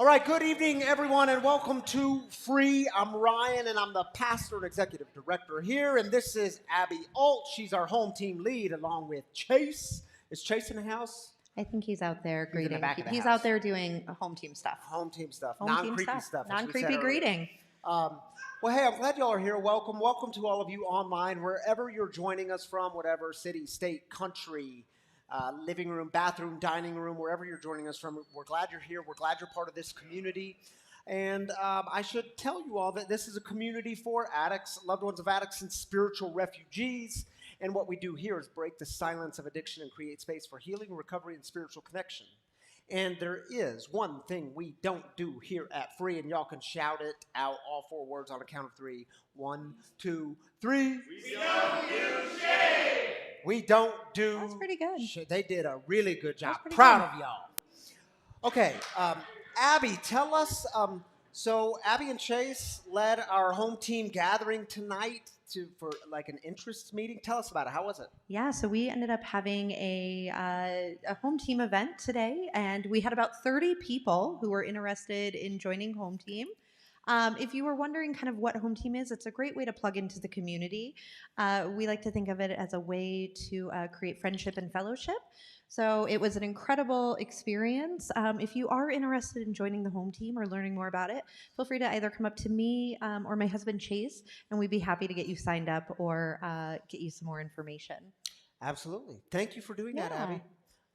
All right, good evening, everyone, and welcome to Free. I'm Ryan, and I'm the pastor and executive director here, and this is Abby Alt. She's our home team lead, along with Chase. Is Chase in the house? I think he's out there He's in the greeting. back of the He's house. out there doing home team stuff. Home team stuff, Home team non-creepy stuff. as we said Non-creepy earlier. greeting. Well, hey, I'm glad y'all are here. Welcome to all of you online, wherever you're joining us from, whatever city, state, country, living room, bathroom, dining room, wherever you're joining us from. We're glad you're here. We're glad you're part of this community. And I should tell you all that this is a community for addicts, loved ones of addicts, and spiritual refugees. And what we do here is break the silence of addiction and create space for healing, recovery, and spiritual connection. And there is one thing we don't do here at Free, and y'all can shout it out, all four words on a count of three. 1, 2, 3. We don't do shade. We don't do. That's pretty good. Shit. They did a really good job. pretty Proud good. of y'all. Okay, Abby, tell us. So Abby and Chase led our home team gathering tonight for like an interests meeting. Tell us about it. How was it? Yeah, so we ended up having a home team event today, and we had about 30 people who were interested in joining home team. If you were wondering kind of what home team is, it's a great way to plug into the community. We like to think of it as a way to create friendship and fellowship. So it was an incredible experience. If you are interested in joining the home team or learning more about it, feel free to either come up to me or my husband Chase, and we'd be happy to get you signed up or get you some more information. Absolutely. Thank you for doing that, Yeah. Abby.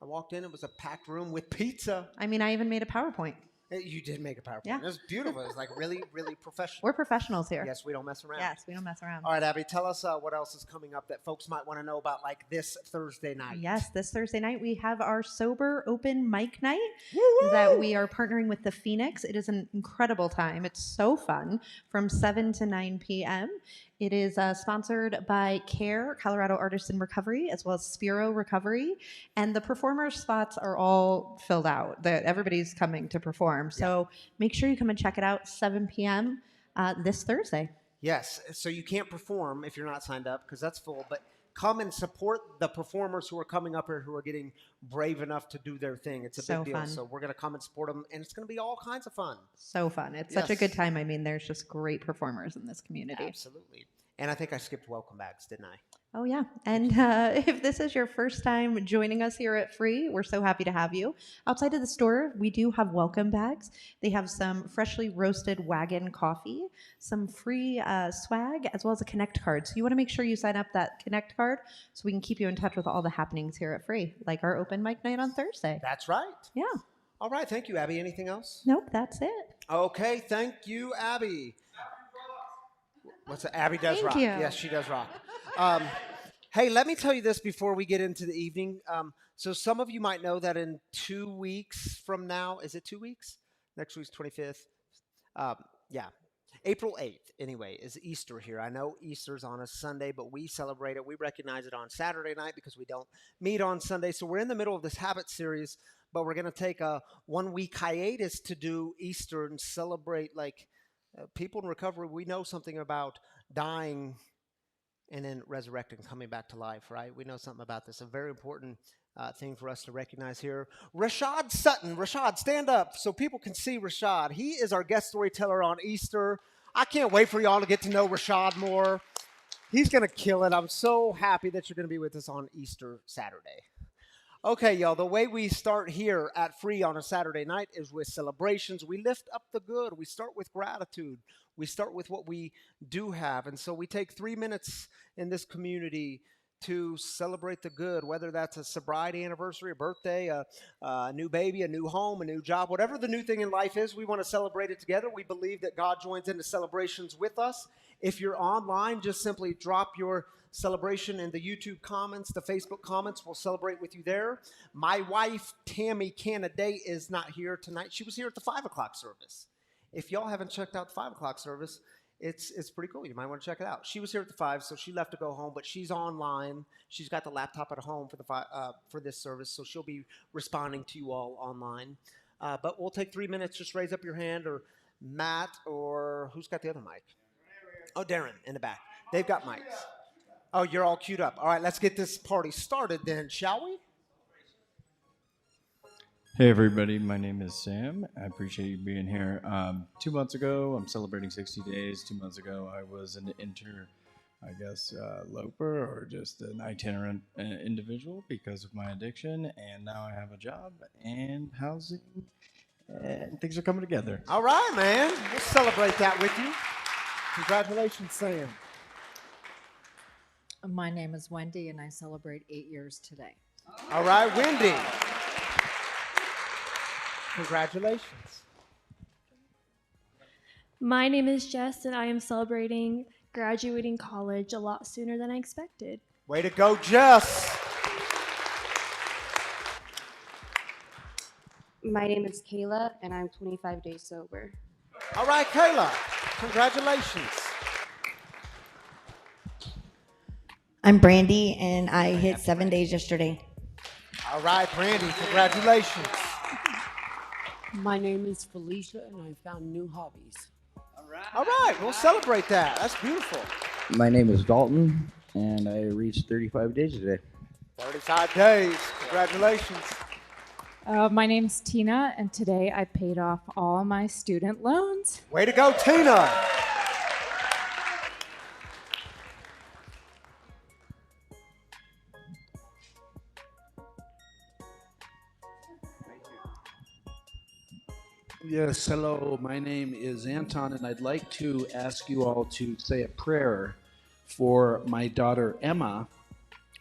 I walked in. It was a packed room with pizza. I mean, I even made a PowerPoint. You did make a PowerPoint. Yeah. It was beautiful. It was like really, really professional. We're professionals here. Yes, we don't mess around. Yes, we don't mess around. All right, Abby, tell us what else is coming up that folks might want to know about, like this Thursday night. Yes, this Thursday night we have our sober open mic night Woo-woo! that we are partnering with the Phoenix. It is an incredible time. It's so fun from 7 to 9 p.m. It is sponsored by CARE, Colorado Artists in Recovery, as well as Spiro Recovery. And the performer spots are all filled out. Everybody's coming to perform. So make sure you come and check it out, 7 p.m. This Thursday. Yes, so you can't perform if you're not signed up because that's full, but come and support the performers who are coming up here who are getting brave enough to do their thing. It's a So big deal. fun. So we're going to come and support them, and it's going to be all kinds of fun. So fun. It's such a Yes. good time. I mean, there's just great performers in this community. Absolutely. And I think I skipped welcome bags, didn't I? Oh, yeah. And if this is your first time joining us here at Free, we're so happy to have you. Outside of the store, we do have welcome bags. They have some freshly roasted wagon coffee, some free swag, as well as a Connect card. So you want to make sure you sign up that Connect card so we can keep you in touch with all the happenings here at Free, like our open mic night on Thursday. That's right. Yeah. All right. Thank you, Abby. Anything else? Nope, that's it. Okay. Thank you, Abby. What's that? Abby does Thank rock. you. Yes, she does rock. Hey, let me tell you this before we get into the evening. So some of you might know that in 2 weeks from now, is it 2 weeks? Next week's 25th. Yeah. April 8th, anyway, is Easter here. I know Easter's on a Sunday, but we celebrate it. We recognize it on Saturday night because we don't meet on Sunday. So we're in the middle of this habit series, but we're going to take a 1-week hiatus to do Easter and celebrate like people in recovery. We know something about dying and then resurrecting, coming back to life, right? We know something about this. A very important thing for us to recognize here. Rashad Sutton. Rashad, stand up so people can see Rashad. He is our guest storyteller on Easter. I can't wait for y'all to get to know Rashad more. He's going to kill it. I'm so happy that you're going to be with us on Easter Saturday. Okay, y'all, the way we start here at Free on a Saturday night is with celebrations. We lift up the good. We start with gratitude. We start with what we do have. And so we take 3 minutes in this community to celebrate the good, whether that's a sobriety anniversary, a birthday, a new baby, a new home, a new job, whatever the new thing in life is, we want to celebrate it together. We believe that God joins into celebrations with us. If you're online, just simply drop your celebration in the YouTube comments, the Facebook comments. We'll celebrate with you there. My wife, Tammy Canaday, is not here tonight. She was here at the 5 o'clock service. If y'all haven't checked out the 5 o'clock service, it's pretty cool. You might want to check it out. She was here at the 5, so she left to go home, but she's online. She's got the laptop at home for this service, so she'll be responding to you all online. But we'll take 3 minutes. Just raise up your hand, or Matt, or who's got the other mic? Oh, Darren in the back. They've got mics. Oh, you're all queued up. All right, let's get this party started then, shall we? Hey everybody, my name is Sam. I appreciate you being here. 2 months ago, I'm celebrating 60 days. 2 months ago, I was an loper or just an itinerant individual because of my addiction. And now I have a job and housing, and things are coming together. All right, man. We'll celebrate that with you. Congratulations, Sam. My name is Wendy, and I celebrate 8 years today. All right, Wendy. Congratulations. My name is Jess, and I am celebrating graduating college a lot sooner than I expected. Way to go, Jess. My name is Kayla, and I'm 25 days sober. All right, Kayla. Congratulations. I'm Brandy, and I hit 7 days yesterday. All right, Brandy. Congratulations. My name is Felicia, and I found new hobbies. All right, we'll celebrate that. That's beautiful. My name is Dalton, and I reached 35 days today. 35 days. Congratulations. My name's Tina, and today I paid off all my student loans. Way to go, Tina. Yes, hello. My name is Anton, and I'd like to ask you all to say a prayer for my daughter Emma,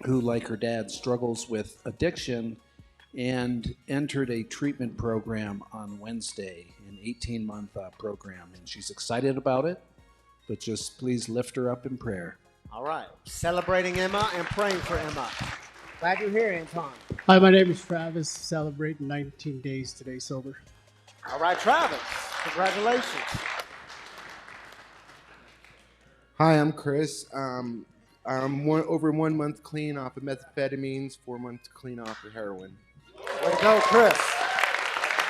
who, like her dad, struggles with addiction and entered a treatment program on Wednesday, an 18-month program. And she's excited about it, but just please lift her up in prayer. All right. Celebrating Emma and praying for Emma. Glad you're here, Anton. Hi, my name is Travis, celebrating 19 days today sober. All right, Travis. Congratulations. Hi, I'm Chris. I'm over 1 month clean off of methamphetamines, 4 months clean off of heroin. Way to go, Chris.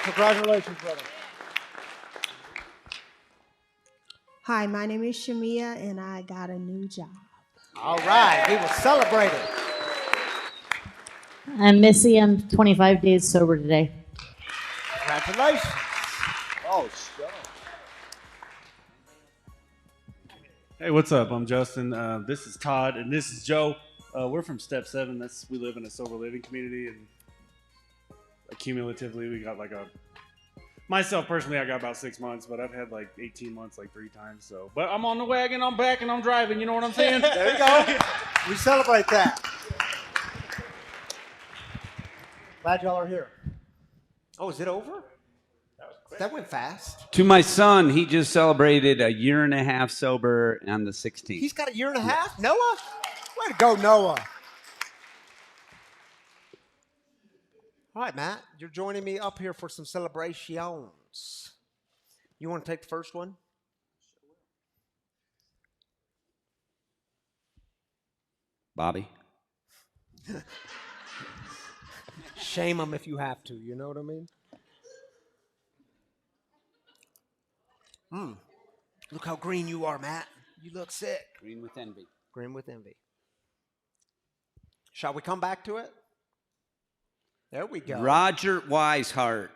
Congratulations, brother. Hi, my name is Shamia, and I got a new job. All right, we will celebrate it. I'm Missy. I'm 25 days sober today. Congratulations. Oh, Hey, what's up? I'm Justin. This is Todd, and this is Joe. We're from Step 7. We live in a sober living community, and cumulatively, we got myself personally, I got about 6 months, but I've had 18 months 3 times. So, but I'm on the wagon, I'm back, and I'm driving. You know what I'm saying? There you go. We celebrate that. Glad y'all are here. Oh, is it over? That went fast. To my son, he just celebrated a year and a half sober on the 16th. He's got a year and a half? Noah? Way to go, Noah. All right, Matt, you're joining me up here for some celebrations. You want to take the first one? Bobby? Shame him if you have to, you know what I mean? Look how green you are, Matt. You look sick. Green with envy. Green with envy. Shall we come back to it? There we go. Roger Weishart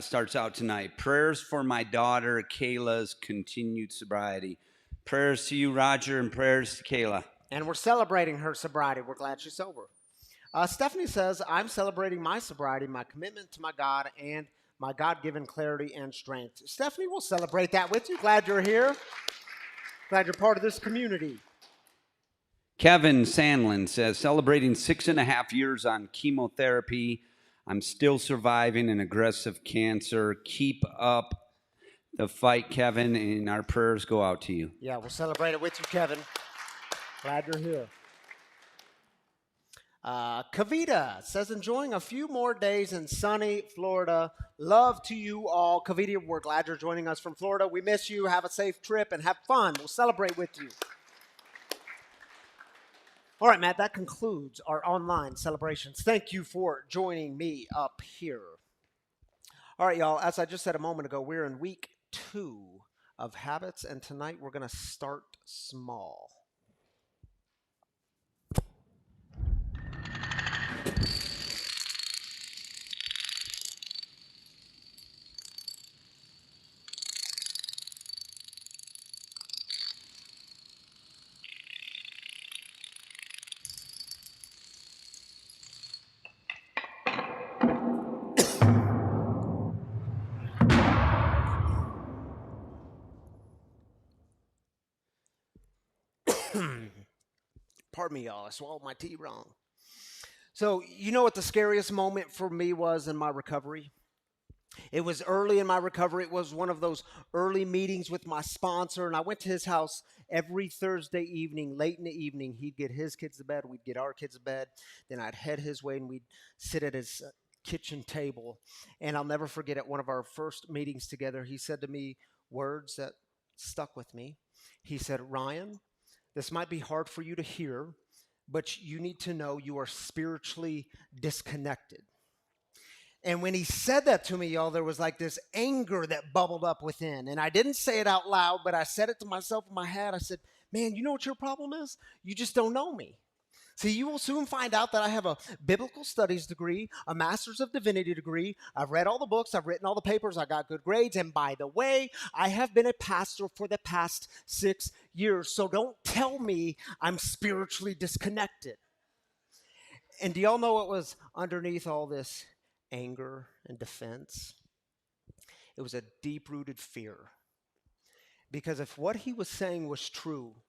starts out tonight. Prayers for my daughter Kayla's continued sobriety. Prayers to you, Roger, and prayers to Kayla. And we're celebrating her sobriety. We're glad she's sober. Stephanie says, I'm celebrating my sobriety, my commitment to my God, and my God-given clarity and strength. Stephanie, we'll celebrate that with you. Glad you're here. Glad you're part of this community. Kevin Sandlin says, celebrating 6.5 years on chemotherapy. I'm still surviving an aggressive cancer. Keep up the fight, Kevin, and our prayers go out to you. Yeah, we'll celebrate it with you, Kevin. Glad you're here. Kavita says, enjoying a few more days in sunny Florida. Love to you all. Kavita, we're glad you're joining us from Florida. We miss you. Have a safe trip and have fun. We'll celebrate with you. All right, Matt, that concludes our online celebrations. Thank you for joining me up here. All right, y'all, as I just said a moment ago, we're in week 2 of habits, and tonight we're going to start small. Pardon me, y'all. I swallowed my tea wrong. So, you know what the scariest moment for me was in my recovery? It was early in my recovery. It was one of those early meetings with my sponsor, and I went to his house every Thursday evening, late in the evening. He'd get his kids to bed, we'd get our kids to bed. Then I'd head his way, and we'd sit at his kitchen table. And I'll never forget, at one of our first meetings together, he said to me words that stuck with me. He said, "Ryan, this might be hard for you to hear, but you need to know you are spiritually disconnected." And when he said that to me, y'all, there was like this anger that bubbled up within. And I didn't say it out loud, but I said it to myself in my head. I said, "Man, you know what your problem is? You just don't know me." See, you will soon find out that I have a biblical studies degree, a master's of divinity degree. I've read all the books. I've written all the papers. I got good grades. And by the way, I have been a pastor for the past 6 years. So don't tell me I'm spiritually disconnected. And do y'all know what was underneath all this anger and defense? It was a deep-rooted fear. Because if what he was saying was true,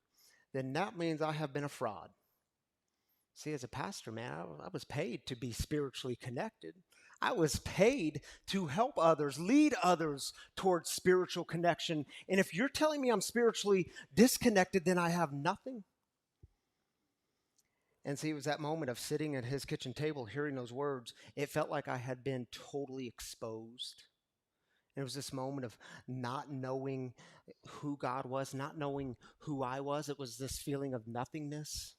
then that means I have been a fraud. See, as a pastor, man, I was paid to be spiritually connected. I was paid to help others, lead others towards spiritual connection. And if you're telling me I'm spiritually disconnected, then I have nothing. And see, it was that moment of sitting at his kitchen table, hearing those words. It felt like I had been totally exposed. And it was this moment of not knowing who God was, not knowing who I was. It was this feeling of nothingness.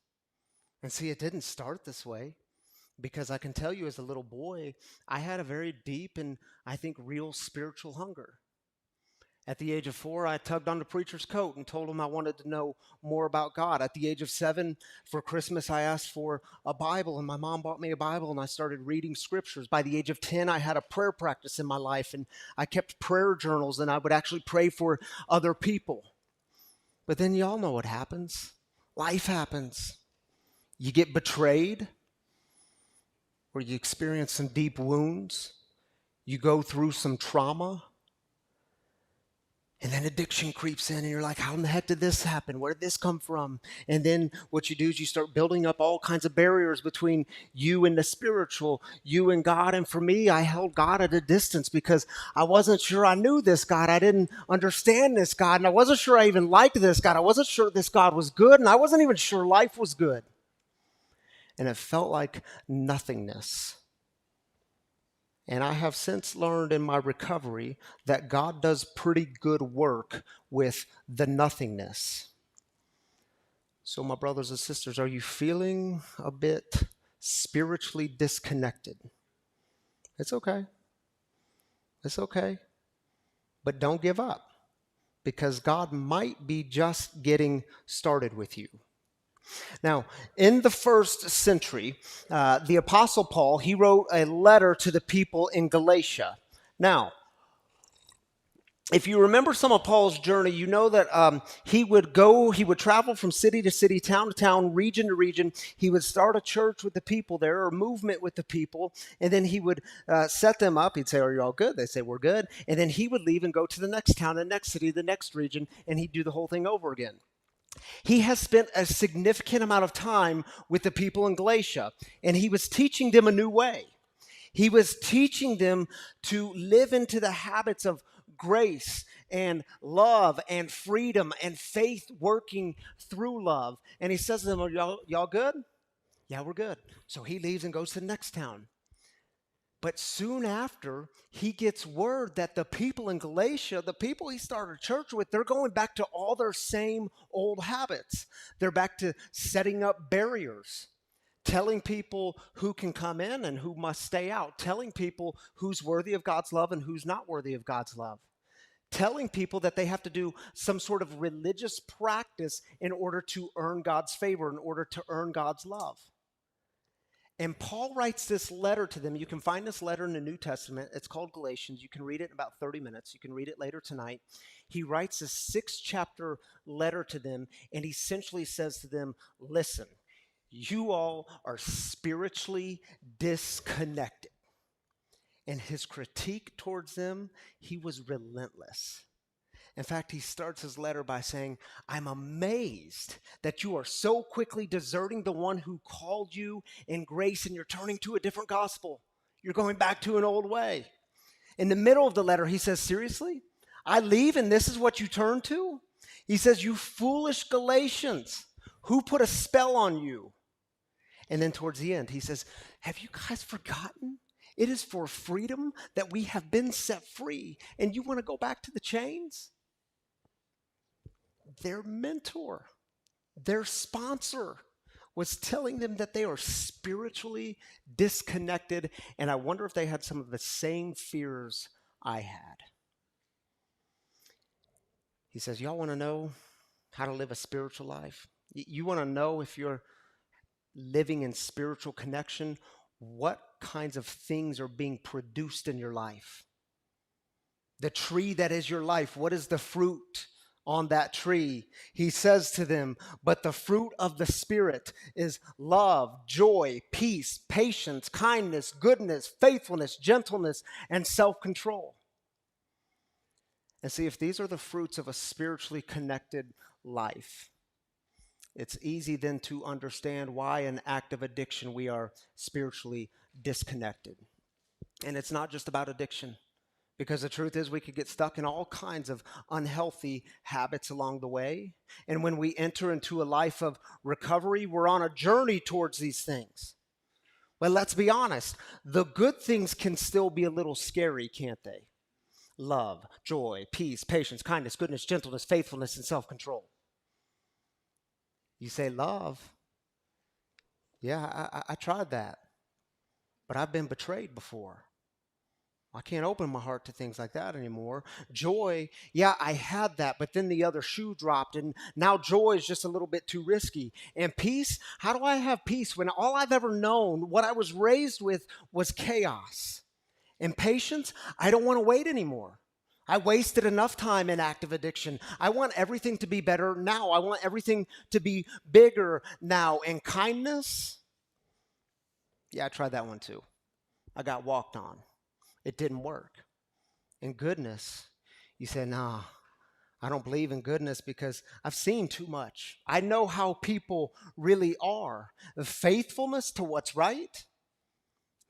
And see, it didn't start this way, because I can tell you, as a little boy, I had a very deep and, I think, real spiritual hunger. At the age of 4, I tugged on the preacher's coat and told him I wanted to know more about God. At the age of 7, for Christmas, I asked for a Bible, and my mom bought me a Bible, and I started reading scriptures. By the age of 10, I had a prayer practice in my life, and I kept prayer journals, and I would actually pray for other people. But then y'all know what happens. Life happens. You get betrayed, or you experience some deep wounds. You go through some trauma. And then addiction creeps in, and you're like, how in the heck did this happen? Where did this come from? And then what you do is you start building up all kinds of barriers between you and the spiritual, you and God. And for me, I held God at a distance because I wasn't sure I knew this God. I didn't understand this God, and I wasn't sure I even liked this God. I wasn't sure this God was good, and I wasn't even sure life was good. And it felt like nothingness. And I have since learned in my recovery that God does pretty good work with the nothingness. So, my brothers and sisters, are you feeling a bit spiritually disconnected? It's okay. It's okay. But don't give up, because God might be just getting started with you. Now, in the first century, the Apostle Paul, he wrote a letter to the people in Galatia. Now, if you remember some of Paul's journey, you know that he would travel from city to city, town to town, region to region. He would start a church with the people there, or a movement with the people, and then he would set them up. He'd say, "Are you all good?" They'd say, "We're good." And then he would leave and go to the next town, the next city, the next region, and he'd do the whole thing over again. He has spent a significant amount of time with the people in Galatia, and he was teaching them a new way. He was teaching them to live into the habits of grace and love and freedom and faith working through love. And he says to them, "Are y'all good?" "Yeah, we're good." So he leaves and goes to the next town. But soon after, he gets word that the people in Galatia, the people he started a church with, they're going back to all their same old habits. They're back to setting up barriers, telling people who can come in and who must stay out, telling people who's worthy of God's love and who's not worthy of God's love, telling people that they have to do some sort of religious practice in order to earn God's favor, in order to earn God's love. And Paul writes this letter to them. You can find this letter in the New Testament. It's called Galatians. You can read it in about 30 minutes. You can read it later tonight. He writes a 6-chapter letter to them, and he essentially says to them, "Listen, you all are spiritually disconnected." And his critique towards them, he was relentless. In fact, he starts his letter by saying, I'm amazed that you are so quickly deserting the one who called you in grace and you're turning to a different gospel. You're going back to an old way. In the middle of the letter, he says, seriously? I leave and this is what you turn to? He says, you foolish Galatians, who put a spell on you? And then towards the end, he says, have you guys forgotten? It is for freedom that we have been set free, and you want to go back to the chains? Their mentor, their sponsor, was telling them that they are spiritually disconnected, and I wonder if they had some of the same fears I had. He says, y'all want to know how to live a spiritual life? You want to know if you're living in spiritual connection? What kinds of things are being produced in your life? The tree that is your life, what is the fruit on that tree? He says to them, but the fruit of the Spirit is love, joy, peace, patience, kindness, goodness, faithfulness, gentleness, and self-control. And see, if these are the fruits of a spiritually connected life, it's easy then to understand why in active addiction we are spiritually disconnected. And it's not just about addiction. Because the truth is we could get stuck in all kinds of unhealthy habits along the way. And when we enter into a life of recovery, we're on a journey towards these things. But let's be honest, the good things can still be a little scary, can't they? Love, joy, peace, patience, kindness, goodness, gentleness, faithfulness, and self-control. You say love. Yeah, I tried that. But I've been betrayed before. I can't open my heart to things like that anymore. Joy, yeah, I had that, but then the other shoe dropped, and now joy is just a little bit too risky. And peace, how do I have peace when all I've ever known, what I was raised with, was chaos? And patience, I don't want to wait anymore. I wasted enough time in active addiction. I want everything to be better now. I want everything to be bigger now. And kindness, yeah, I tried that one too. I got walked on. It didn't work. And goodness, you say, nah, I don't believe in goodness because I've seen too much. I know how people really are. The faithfulness to what's right,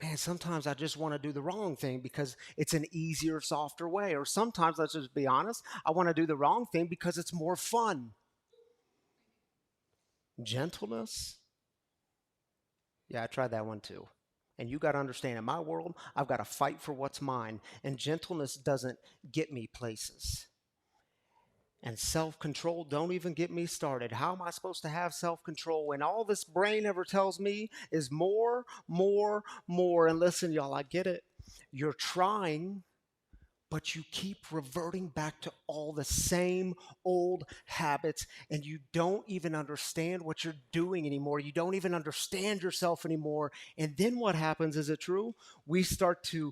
man, sometimes I just want to do the wrong thing because it's an easier, softer way. Or sometimes, let's just be honest, I want to do the wrong thing because it's more fun. Gentleness, yeah, I tried that one too. And you got to understand, in my world, I've got to fight for what's mine. And gentleness doesn't get me places. And self-control, don't even get me started. How am I supposed to have self-control when all this brain ever tells me is more, more, more? And listen, y'all, I get it. You're trying, but you keep reverting back to all the same old habits, and you don't even understand what you're doing anymore. You don't even understand yourself anymore. And then what happens, is it true? We start to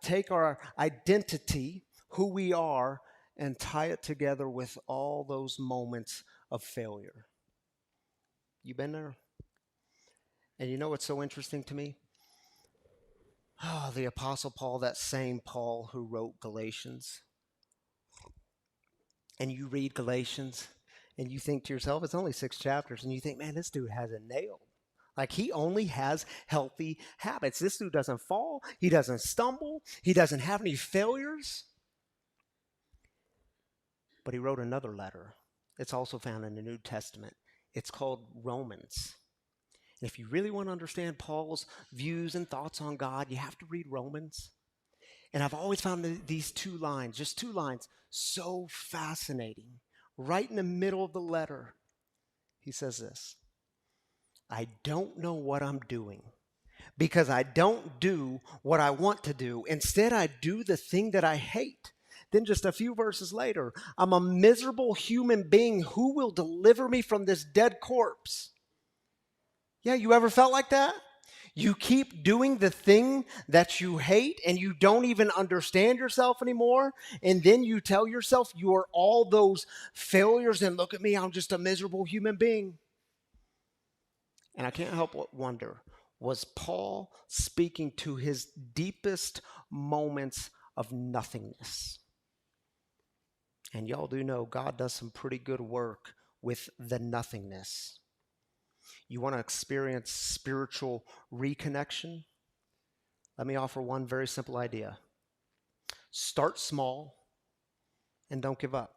take our identity, who we are, and tie it together with all those moments of failure. You been there? And you know what's so interesting to me? Oh, the Apostle Paul, that same Paul who wrote Galatians. And you read Galatians and you think to yourself, it's only 6 chapters. And you think, man, this dude has it nailed. Like, he only has healthy habits. This dude doesn't fall. He doesn't stumble. He doesn't have any failures. But he wrote another letter. It's also found in the New Testament. It's called Romans. And if you really want to understand Paul's views and thoughts on God, you have to read Romans. And I've always found these 2 lines, just 2 lines, so fascinating. Right in the middle of the letter, he says this: I don't know what I'm doing because I don't do what I want to do. Instead, I do the thing that I hate. Then just a few verses later, I'm a miserable human being. Who will deliver me from this dead corpse? Yeah, you ever felt like that? You keep doing the thing that you hate and you don't even understand yourself anymore. And then you tell yourself you are all those failures and look at me, I'm just a miserable human being. And I can't help but wonder, was Paul speaking to his deepest moments of nothingness? And y'all do know God does some pretty good work with the nothingness. You want to experience spiritual reconnection? Let me offer one very simple idea. Start small and don't give up.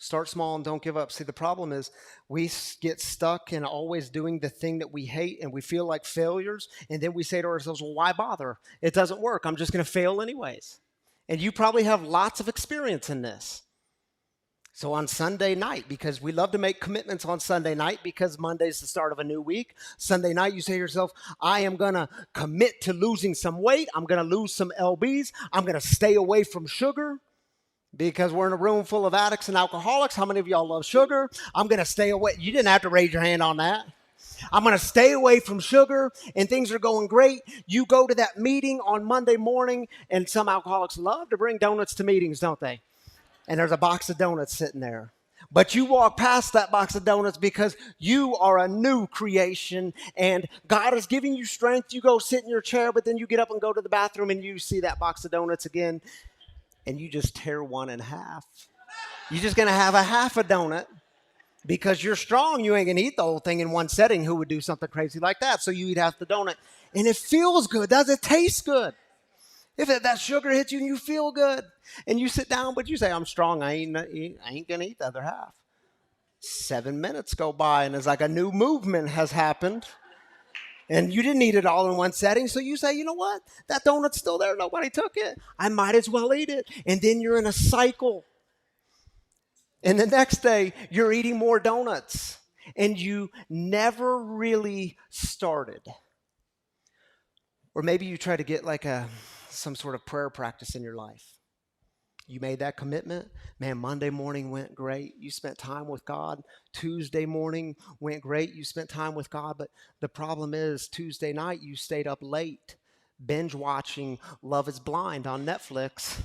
Start small and don't give up. See, the problem is we get stuck in always doing the thing that we hate and we feel like failures. And then we say to ourselves, well, why bother? It doesn't work. I'm just going to fail anyways. And you probably have lots of experience in this. So on Sunday night, because we love to make commitments on Sunday night because Monday's the start of a new week. Sunday night, you say to yourself, I am going to commit to losing some weight. I'm going to lose some LBs. I'm going to stay away from sugar. Because we're in a room full of addicts and alcoholics. How many of y'all love sugar? I'm going to stay away. You didn't have to raise your hand on that. I'm going to stay away from sugar, and things are going great. You go to that meeting on Monday morning, and some alcoholics love to bring donuts to meetings, don't they? And there's a box of donuts sitting there. But you walk past that box of donuts because you are a new creation, and God is giving you strength. You go sit in your chair, but then you get up and go to the bathroom, and you see that box of donuts again. And you just tear one in half. You're just going to have a half a donut because you're strong. You ain't going to eat the whole thing in one setting. Who would do something crazy like that? So you eat half the donut. And it feels good. Does it taste good? If that sugar hits you and you feel good. And you sit down, but you say, I'm strong. I ain't going to eat the other half. 7 minutes go by and it's like a new movement has happened. And you didn't eat it all in one setting. So you say, you know what? That donut's still there. Nobody took it. I might as well eat it. And then you're in a cycle. And the next day, you're eating more donuts. And you never really started. Or maybe you try to get like some sort of prayer practice in your life. You made that commitment. Man, Monday morning went great. You spent time with God. Tuesday morning went great. You spent time with God. But the problem is Tuesday night you stayed up late binge watching Love is Blind on Netflix.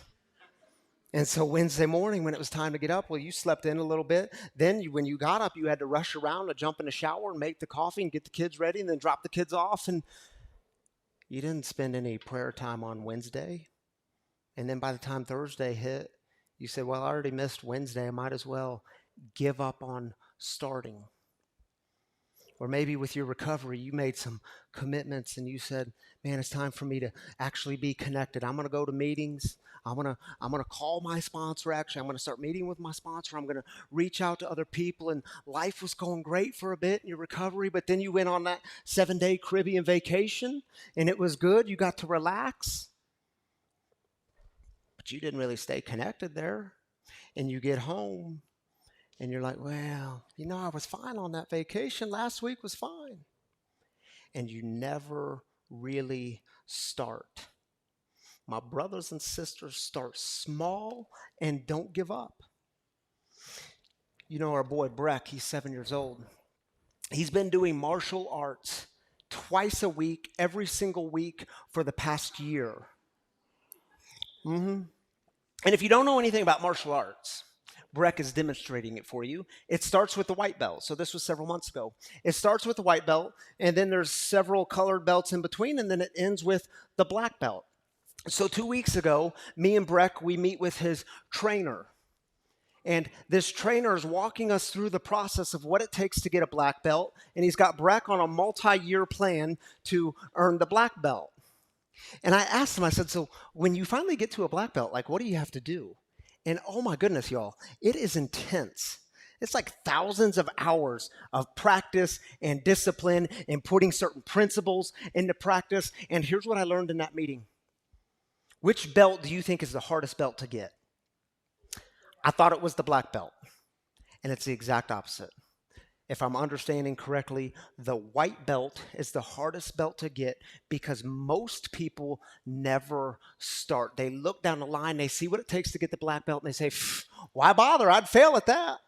And so Wednesday morning when it was time to get up, well, you slept in a little bit. Then when you got up, you had to rush around to jump in the shower and make the coffee and get the kids ready and then drop the kids off. And you didn't spend any prayer time on Wednesday. And then by the time Thursday hit, you said, well, I already missed Wednesday. I might as well give up on starting. Or maybe with your recovery, you made some commitments and you said, man, it's time for me to actually be connected. I'm going to go to meetings. I'm going to call my sponsor. Actually, I'm going to start meeting with my sponsor. I'm going to reach out to other people. And life was going great for a bit in your recovery. But then you went on that 7-day Caribbean vacation and it was good. You got to relax. But you didn't really stay connected there. And you get home and you're like, well, I was fine on that vacation. Last week was fine. And you never really start. My brothers and sisters, start small and don't give up. Our boy Breck, he's 7 years old. He's been doing martial arts twice a week, every single week for the past year. And if you don't know anything about martial arts, Breck is demonstrating it for you. It starts with the white belt. So this was several months ago. It starts with the white belt, and then there's several colored belts in between, and then it ends with the black belt. So 2 weeks ago, me and Breck, we meet with his trainer. And this trainer is walking us through the process of what it takes to get a black belt. And he's got Breck on a multi-year plan to earn the black belt. And I asked him, I said, so when you finally get to a black belt, what do you have to do? And oh my goodness, y'all, it is intense. It's like thousands of hours of practice and discipline and putting certain principles into practice. And here's what I learned in that meeting. Which belt do you think is the hardest belt to get? I thought it was the black belt. And it's the exact opposite. If I'm understanding correctly, the white belt is the hardest belt to get because most people never start. They look down the line, they see what it takes to get the black belt, and they say, why bother? I'd fail at that.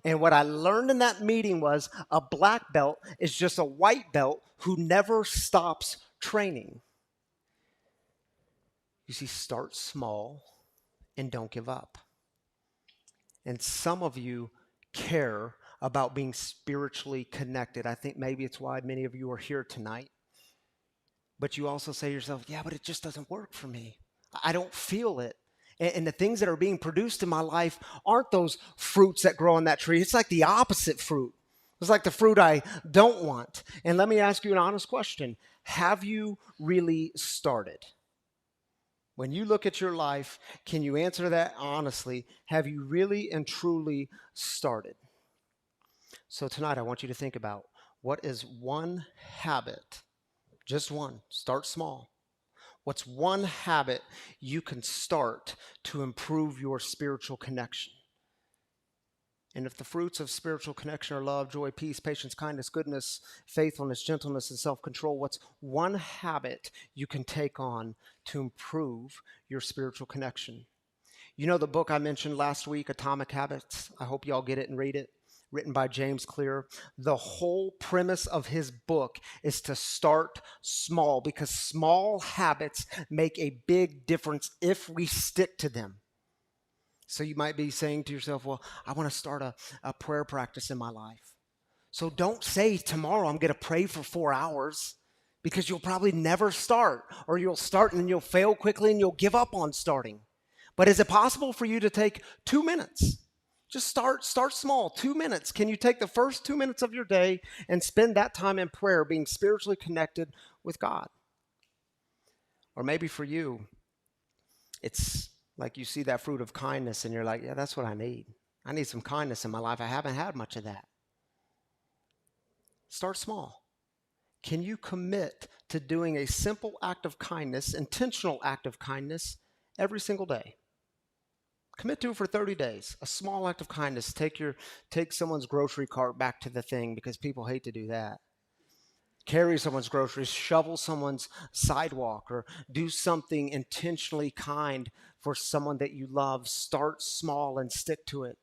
And what I learned in that meeting was a black belt is just a white belt who never stops training. You see, start small and don't give up. And some of you care about being spiritually connected. I think maybe it's why many of you are here tonight. But you also say to yourself, yeah, but it just doesn't work for me. I don't feel it. And the things that are being produced in my life aren't those fruits that grow on that tree. It's like the opposite fruit. It's like the fruit I don't want. And let me ask you an honest question. Have you really started? When you look at your life, can you answer that honestly? Have you really and truly started? So tonight I want you to think about, what is one habit, just one, start small. What's one habit you can start to improve your spiritual connection? And if the fruits of spiritual connection are love, joy, peace, patience, kindness, goodness, faithfulness, gentleness, and self-control, what's one habit you can take on to improve your spiritual connection? You know the book I mentioned last week, Atomic Habits? I hope y'all get it and read it. Written by James Clear. The whole premise of his book is to start small, because small habits make a big difference if we stick to them. So you might be saying to yourself, well, I want to start a prayer practice in my life. So don't say tomorrow I'm going to pray for 4 hours, because you'll probably never start, or you'll start and then you'll fail quickly and you'll give up on starting. But is it possible for you to take 2 minutes? Just start small, 2 minutes. Can you take the first 2 minutes of your day and spend that time in prayer, being spiritually connected with God? Or maybe for you, it's like you see that fruit of kindness and you're like, yeah, that's what I need. I need some kindness in my life. I haven't had much of that. Start small. Can you commit to doing a simple act of kindness, intentional act of kindness, every single day? Commit to it for 30 days. A small act of kindness. Take someone's grocery cart back to the thing, because people hate to do that. Carry someone's groceries, shovel someone's sidewalk, or do something intentionally kind for someone that you love. Start small and stick to it.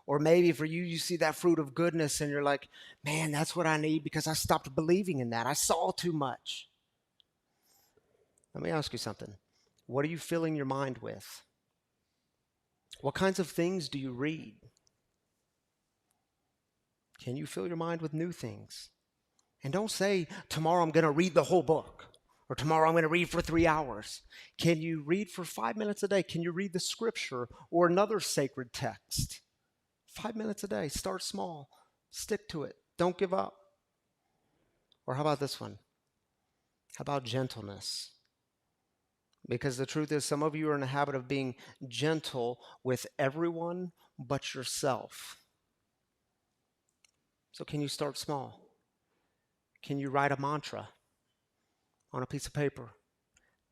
Or maybe for you, you see that fruit of goodness and you're like, man, that's what I need, because I stopped believing in that. I saw too much. Let me ask you something. What are you filling your mind with? What kinds of things do you read? Can you fill your mind with new things? And don't say, tomorrow I'm going to read the whole book, or tomorrow I'm going to read for 3 hours. Can you read for 5 minutes a day? Can you read the scripture or another sacred text? 5 minutes a day. Start small. Stick to it. Don't give up. Or how about this one? How about gentleness? Because the truth is, some of you are in the habit of being gentle with everyone but yourself. So can you start small? Can you write a mantra on a piece of paper?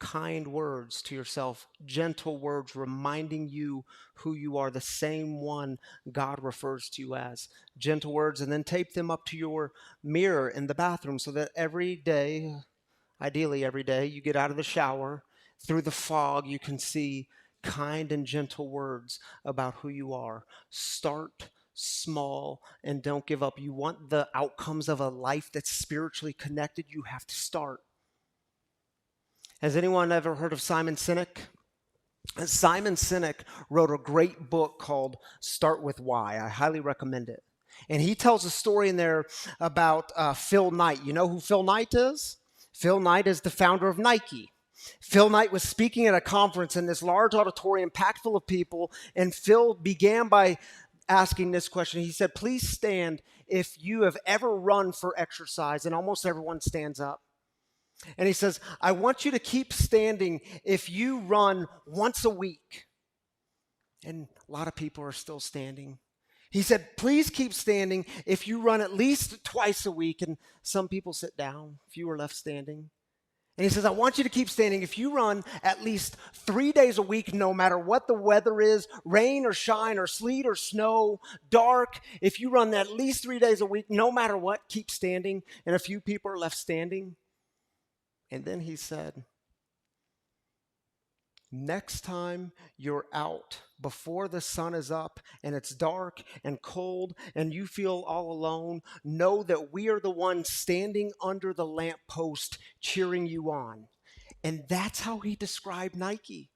Kind words to yourself, gentle words reminding you who you are, the same one God refers to you as. Gentle words, and then tape them up to your mirror in the bathroom, so that every day, ideally every day, you get out of the shower, through the fog, you can see kind and gentle words about who you are. Start small and don't give up. You want the outcomes of a life that's spiritually connected, you have to start. Has anyone ever heard of Simon Sinek? Simon Sinek wrote a great book called Start With Why. I highly recommend it. And he tells a story in there about Phil Knight. You know who Phil Knight is? Phil Knight is the founder of Nike. Phil Knight was speaking at a conference in this large auditorium packed full of people, and Phil began by asking this question. He said, please stand if you have ever run for exercise, and almost everyone stands up. And he says, I want you to keep standing if you run once a week. And a lot of people are still standing. He said, please keep standing if you run at least twice a week. And some people sit down, few are left standing. And he says, I want you to keep standing if you run at least 3 days a week, no matter what the weather is, rain or shine or sleet or snow, dark. If you run at least 3 days a week, no matter what, keep standing. And a few people are left standing. And then he said, next time you're out before the sun is up and it's dark and cold and you feel all alone, know that we are the ones standing under the lamppost cheering you on. And that's how he described Nike.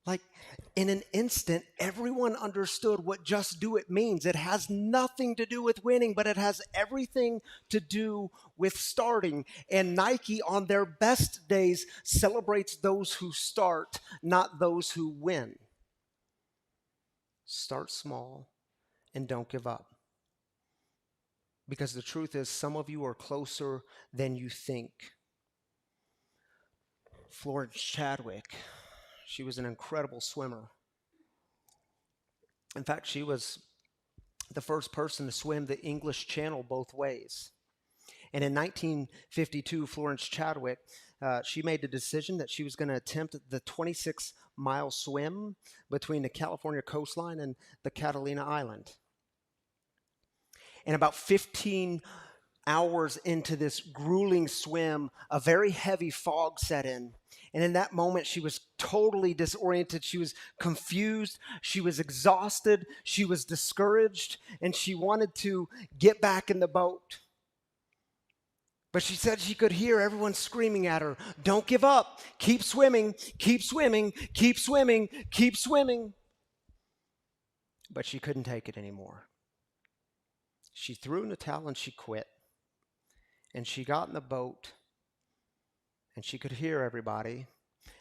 Like, in an instant, everyone understood what just do it means. It has nothing to do with winning, but it has everything to do with starting. And Nike, on their best days, celebrates those who start, not those who win. Start small and don't give up. Because the truth is, some of you are closer than you think. Florence Chadwick, she was an incredible swimmer. In fact, she was the first person to swim the English Channel both ways. And in 1952, Florence Chadwick, she made the decision that she was going to attempt the 26-mile swim between the California coastline and the Catalina Island. And about 15 hours into this grueling swim, a very heavy fog set in. And in that moment, she was totally disoriented. She was confused. She was exhausted. She was discouraged. And she wanted to get back in the boat. But she said she could hear everyone screaming at her, "Don't give up. Keep swimming. Keep swimming. Keep swimming. Keep swimming." But she couldn't take it anymore. She threw in the towel and she quit. And she got in the boat, and she could hear everybody.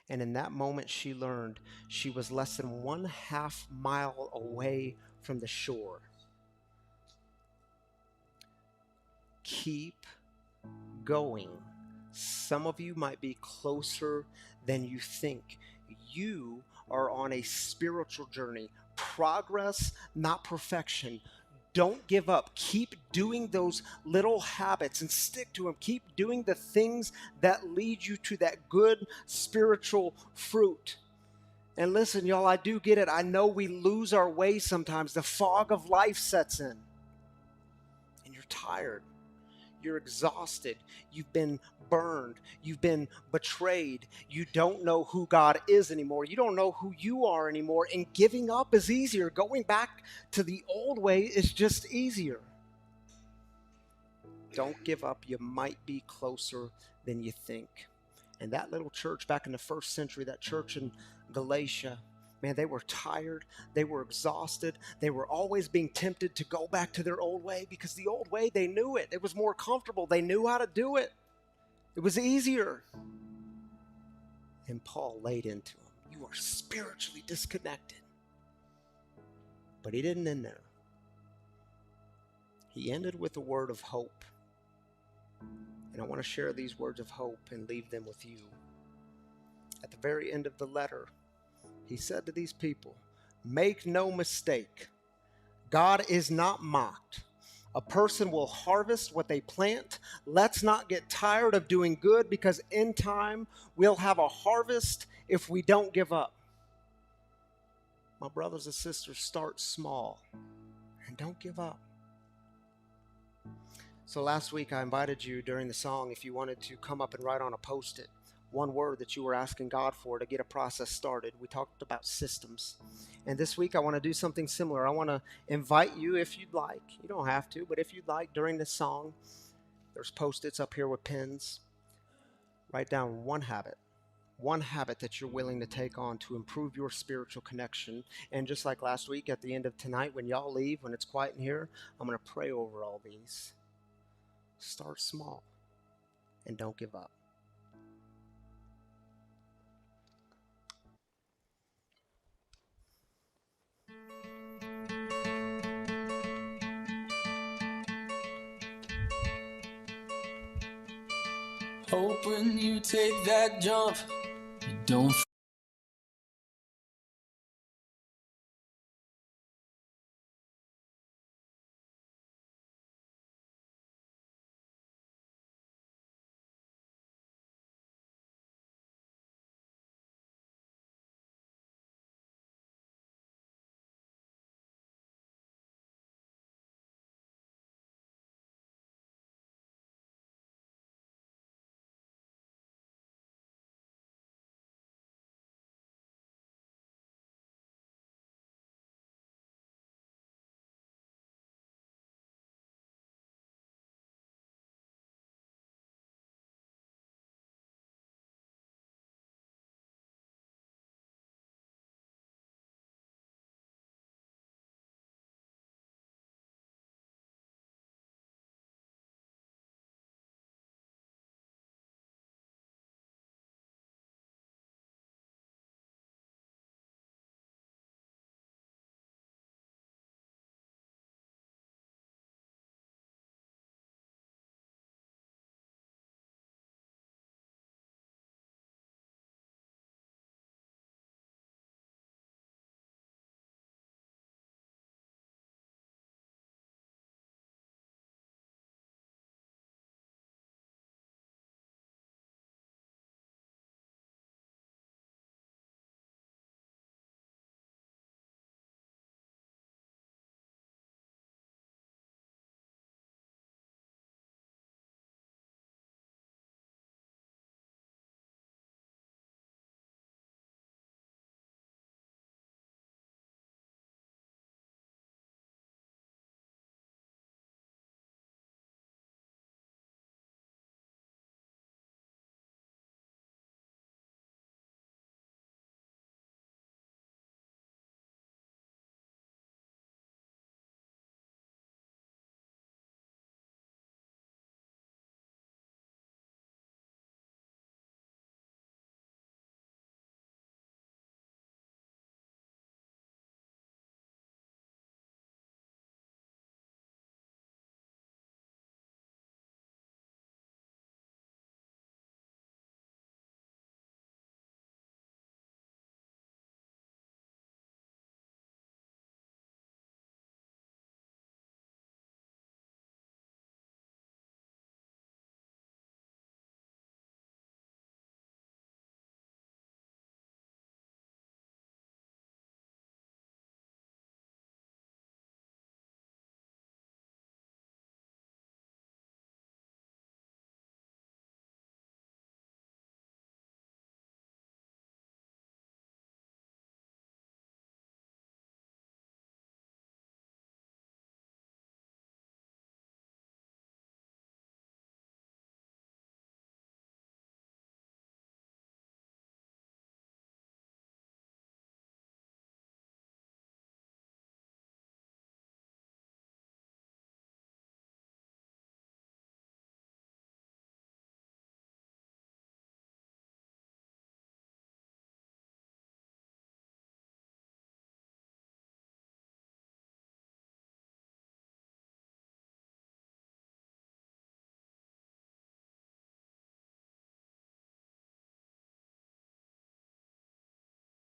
And in that moment, she learned she was less than 1/2 mile away from the shore. Keep going. Some of you might be closer than you think. You are on a spiritual journey. Progress, not perfection. Don't give up. Keep doing those little habits and stick to them. Keep doing the things that lead you to that good spiritual fruit. And listen, y'all, I do get it. I know we lose our way sometimes. The fog of life sets in. And you're tired. You're exhausted. You've been burned. You've been betrayed. You don't know who God is anymore. You don't know who you are anymore. And giving up is easier. Going back to the old way is just easier. Don't give up. You might be closer than you think. And that little church back in the first century, that church in Galatia, man, they were tired. They were exhausted. They were always being tempted to go back to their old way because the old way, they knew it. It was more comfortable. They knew how to do it. It was easier. And Paul laid into them, you are spiritually disconnected. But he didn't end there. He ended with a word of hope. And I want to share these words of hope and leave them with you. At the very end of the letter, he said to these people, make no mistake, God is not mocked. A person will harvest what they plant. Let's not get tired of doing good because in time we'll have a harvest if we don't give up. My brothers and sisters, start small and don't give up. So last week I invited you during the song if you wanted to come up and write on a Post-it one word that you were asking God for to get a process started. We talked about systems. And this week I want to do something similar. I want to invite you, if you'd like, you don't have to, but if you'd like, during this song, there's Post-its up here with pens. Write down one habit that you're willing to take on to improve your spiritual connection. And just like last week, at the end of tonight, when y'all leave, when it's quiet in here, I'm going to pray over all these. Start small and don't give up. Hope when you take that jump, you don't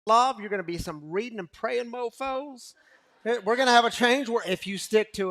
love. You're going to be some reading and praying mofos. We're going to have a change where if you stick to it.